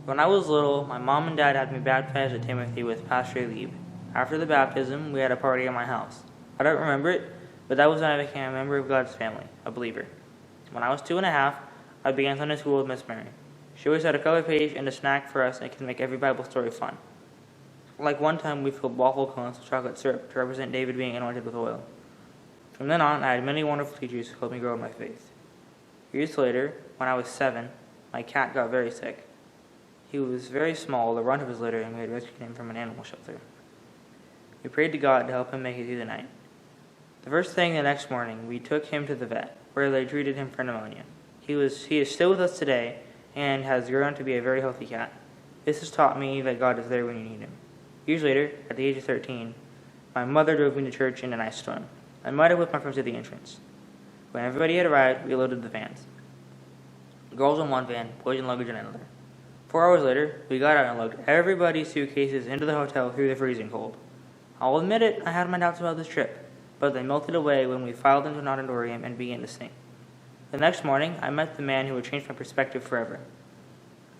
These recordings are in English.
When I was little, my mom and dad had me baptized at Timothy with Pastor Lieb. After the baptism, we had a party at my house. I don't remember it, but that was when I became a member of God's family, a believer. When I was 2.5, I began Sunday school with Miss Mary. She always had a color page and a snack for us and could make every Bible story fun. Like one time we filled waffle cones with chocolate syrup to represent David being anointed with oil. From then on, I had many wonderful teachers who helped me grow in my faith. Years later, when I was 7, my cat got very sick. He was very small, the runt of his litter, and we had rescued him from an animal shelter. We prayed to God to help him make it through the night. The first thing the next morning, we took him to the vet, where they treated him for pneumonia. He is still with us today and has grown to be a very healthy cat. This has taught me that God is there when you need him. Years later, at the age of 13, my mother drove me to church in an ice storm. I met up with my friends at the entrance. When everybody had arrived, we loaded the vans. Girls in one van, boys and luggage in another. 4 hours later, we got out and loaded everybody's suitcases into the hotel through the freezing cold. I'll admit it, I had my doubts about this trip, but they melted away when we filed into an auditorium and began to sing. The next morning, I met the man who would change my perspective forever.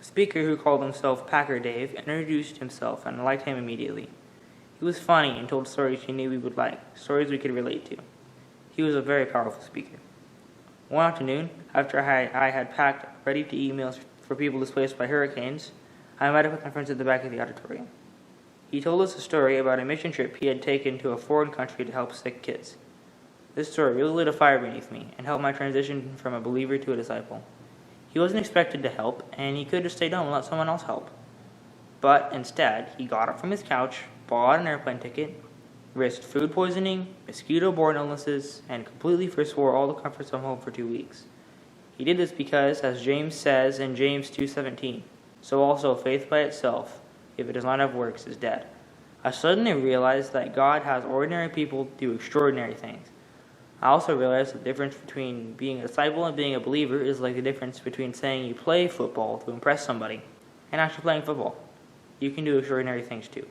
A speaker who called himself Packer Dave introduced himself, and I liked him immediately. He was funny and told stories he knew we would like, stories we could relate to. He was a very powerful speaker. One afternoon, after I had packed ready-to-eat meals for people displaced by hurricanes, I met up with my friends at the back of the auditorium. He told us a story about a mission trip he had taken to a foreign country to help sick kids. This story really lit a fire beneath me and helped my transition from a believer to a disciple. He wasn't expected to help, and he could have stayed home and let someone else help. But instead, he got up from his couch, bought an airplane ticket, risked food poisoning, mosquito-borne illnesses, and completely forswore all the comforts of home for 2 weeks. He did this because, as James says in James 2:17, so also faith by itself, if it does not have works, is dead. I suddenly realized that God has ordinary people do extraordinary things. I also realized the difference between being a disciple and being a believer is like the difference between saying you play football to impress somebody and actually playing football. You can do extraordinary things too.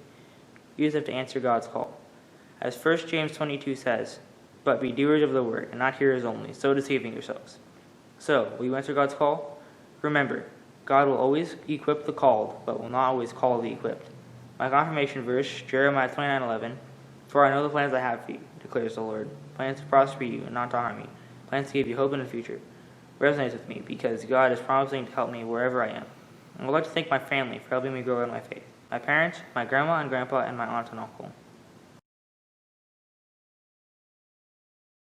You just have to answer God's call. As 1 James 22 says, but be doers of the word and not hearers only, so deceiving yourselves. So, will you answer God's call? Remember, God will always equip the called, but will not always call the equipped. My confirmation verse, Jeremiah 29:11, for I know the plans I have for you, declares the Lord, plans to prosper you and not to harm you, plans to give you hope in the future, resonates with me because God is promising to help me wherever I am. I would like to thank my family for helping me grow in my faith. My parents, my grandma and grandpa, and my aunt and uncle.